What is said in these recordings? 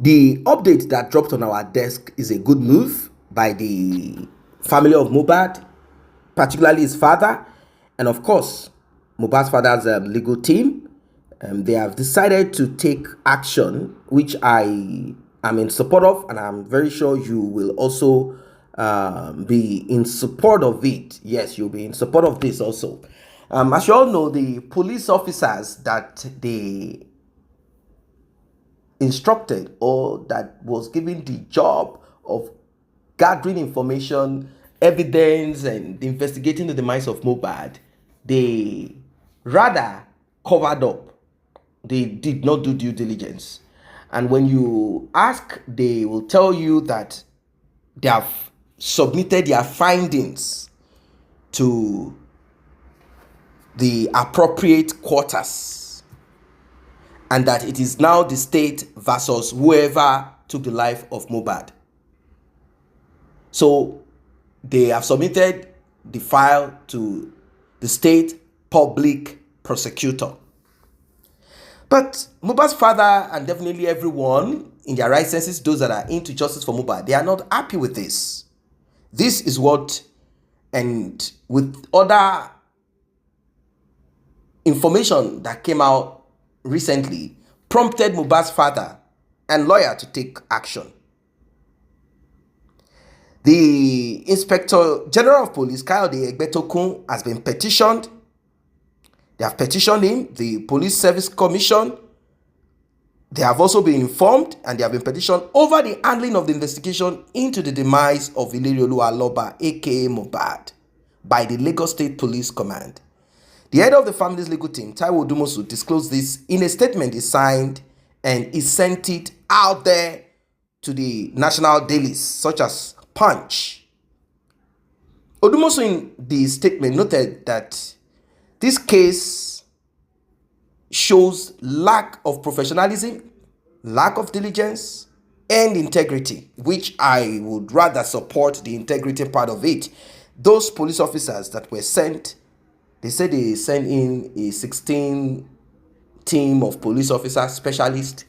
The update that dropped on our desk is a good move by the family of Mohbad, particularly his father, and of course, Mohbad's father's legal team. They have decided to take action, which I am in support of, and I'm very sure you will also be in support of it. Yes, you'll be in support of this also. As you all know, the police officers that they instructed or that was given the job of gathering information, evidence, and investigating the demise of Mohbad, they rather covered up. They did not do due diligence. And when you ask, they will tell you that they have submitted their findings to the appropriate quarters, and that it is now the state versus whoever took the life of Mohbad. So they have submitted the file to the state public prosecutor. But Mohbad's father, and definitely everyone in their right senses, those that are into justice for Mohbad, they are not happy with this. This is what, and with other information that came out recently, prompted Mohbad's father and lawyer to take action. The Inspector General of Police, Kayode Egbetokun, has been petitioned. They have petitioned him, the Police Service Commission. They have also been informed, and they have been petitioned over the handling of the investigation into the demise of Ileriolu Aloba, aka Mohbad, by the Lagos State Police Command. The head of the family's legal team, Taiwo Odumosu, disclosed this in a statement he signed, and he sent it out there to the national dailies such as Punch. Odumosu in the statement noted that this case shows lack of professionalism, lack of diligence, and integrity, which I would rather support the integrity part of it. Those police officers that were sent, they said they sent in a 16 team of police officers, specialists.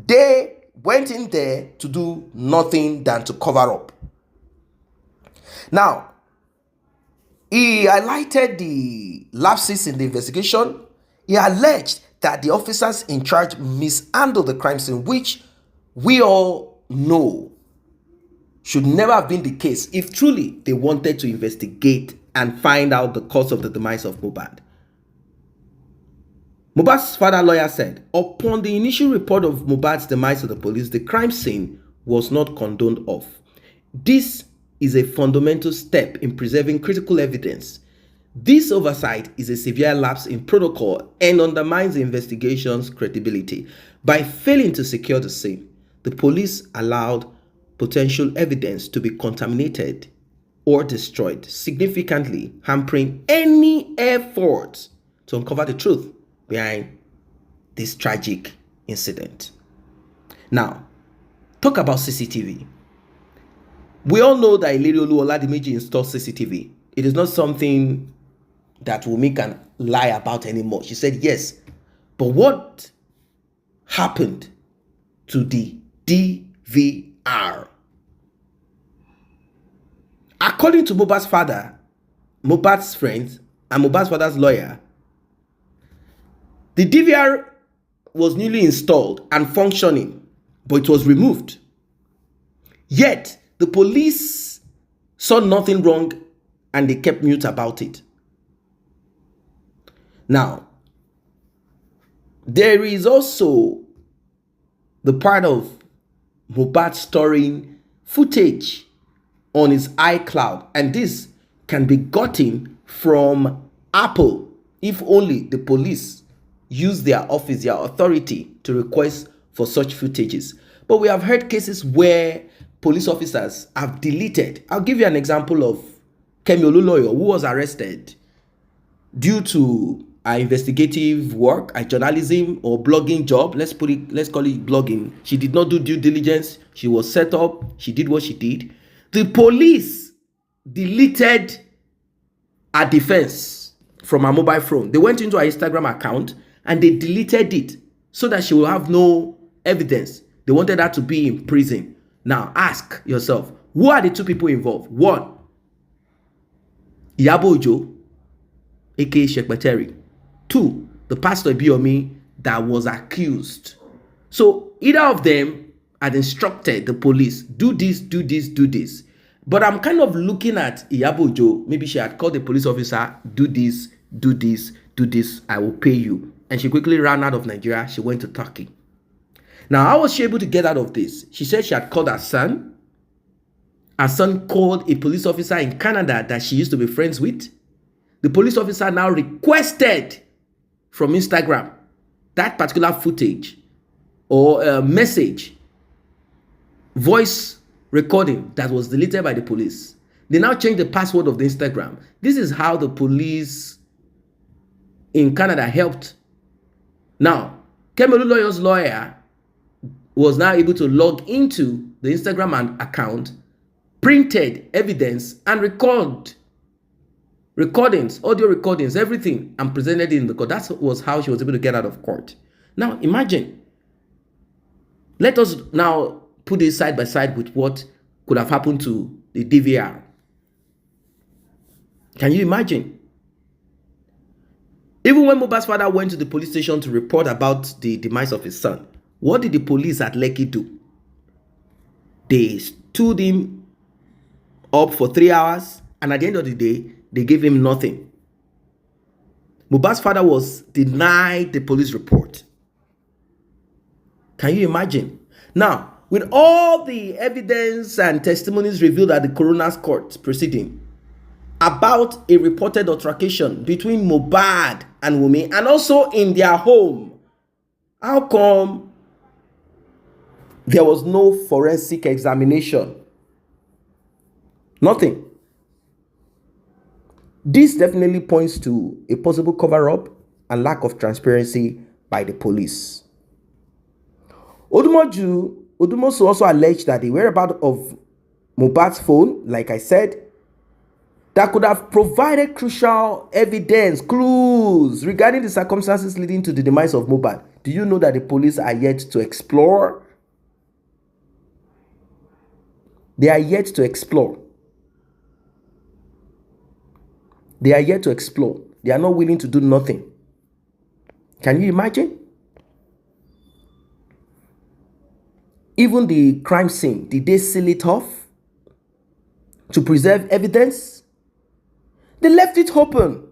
They went in there to do nothing than to cover up. Now, he highlighted the lapses in the investigation. He alleged that the officers in charge mishandled the crime scene, which we all know should never have been the case if truly they wanted to investigate and find out the cause of the demise of Mohbad. Mohbad's father lawyer said, upon the initial report of Mohbad's demise to the police, the crime scene was not condoned of. This is a fundamental step in preserving critical evidence. This oversight is a severe lapse in protocol and undermines the investigation's credibility. By failing to secure the scene, the police allowed potential evidence to be contaminated or destroyed, significantly hampering any effort to uncover the truth behind this tragic incident. Now, talk about CCTV. We all know that Ileriolu Oladimeji installed CCTV. It is not something that Wunmi can lie about anymore. She said yes. But what happened to the DVR? According to Mohbad's father, Mohbad's friends, and Mohbad's father's lawyer, the DVR was newly installed and functioning, but it was removed. Yet, the police saw nothing wrong and they kept mute about it. Now, there is also the part of Mohbad storing footage on his iCloud, and this can be gotten from Apple if only the police use their office, their authority to request for such footages. But we have heard cases where police officers have deleted. I'll give you an example of Kemi Olunloyo, who was arrested due to her investigative work, a journalism or blogging job. Let's call it blogging. She did not do due diligence. She was set up. She did what she did. The police deleted her defense from her mobile phone. They went into her Instagram account and they deleted it so that she will have no evidence. They wanted her to be in prison. Now, ask yourself, who are the two people involved? One, Iyabo Ojo, aka Shekpeteri. Two, the pastor Ibiomi that was accused. So either of them had instructed the police, do this, do this, do this. But I'm kind of looking at Iyabo Ojo. Maybe she had called the police officer, do this, do this, do this, I will pay you. And she quickly ran out of Nigeria. She went to Turkey. Now, how was she able to get out of this? She said she had called her son. Her son called a police officer in Canada that she used to be friends with. The police officer now requested from Instagram that particular footage or message, voice recording that was deleted by the police. They now changed the password of the Instagram. This is how the police in Canada helped. Now, Kemi Oluloyo's lawyer was now able to log into the Instagram account, printed evidence, and recordings, audio recordings, everything, and presented it in the court. That was how she was able to get out of court. Now, imagine. Let us now put this side by side with what could have happened to the DVR. Can you imagine? Even when Mohbad's father went to the police station to report about the demise of his son, what did the police at Lekki do? They stood him up for 3 hours, and at the end of the day, they gave him nothing. Mohbad's father was denied the police report. Can you imagine? Now, with all the evidence and testimonies revealed at the coroner's court proceeding about a reported altercation between Mohbad and Wunmi, and also in their home, how come there was no forensic examination? Nothing. This definitely points to a possible cover-up and lack of transparency by the police. Odumosu also alleged that the whereabouts of Mohbad's phone, like I said, that could have provided crucial evidence, clues regarding the circumstances leading to the demise of Mohbad. Do you know that the police are yet to explore? They are yet to explore. They are yet to explore. They are not willing to do nothing. Can you imagine? Even the crime scene, did they seal it off to preserve evidence? They left it open.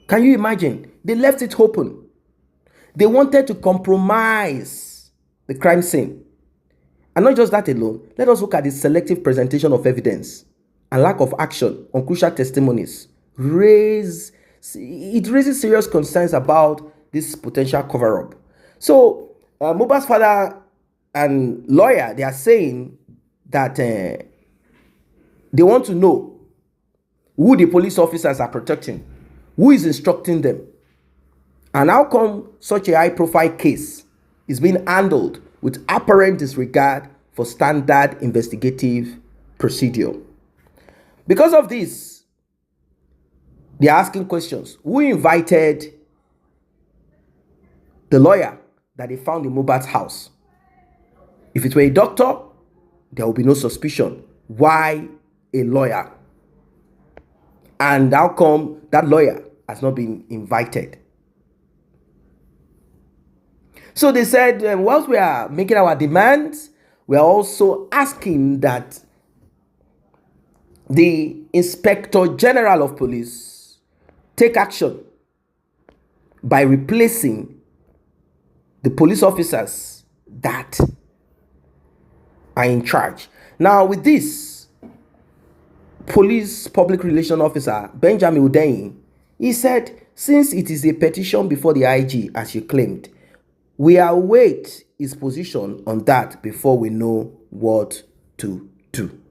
Can you imagine? They left it open. They wanted to compromise the crime scene. And not just that alone, let us look at the selective presentation of evidence and lack of action on crucial testimonies. It raises serious concerns about this potential cover-up. So, Mohbad's father and lawyer, they are saying that they want to know who the police officers are protecting, who is instructing them, and how come such a high-profile case is being handled with apparent disregard for standard investigative procedure. Because of this, they are asking questions. Who invited the lawyer that they found in Mohbad's house? If it were a doctor, there will be no suspicion. Why a lawyer? And how come that lawyer has not been invited? So they said, whilst we are making our demands, we are also asking that the Inspector General of Police take action by replacing the police officers that are in charge. Now, with this, police public relations officer Benjamin Hundeyin, he said, since it is a petition before the IG, as you claimed, we await his position on that before we know what to do.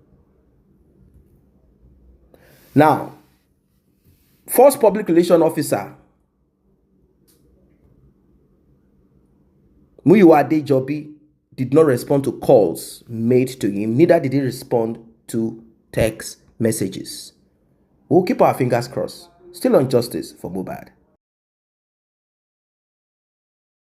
Now, first public relations officer Muyiwa Adejobi did not respond to calls made to him, neither did he respond to text messages. We'll keep our fingers crossed. Still on justice for Mohbad.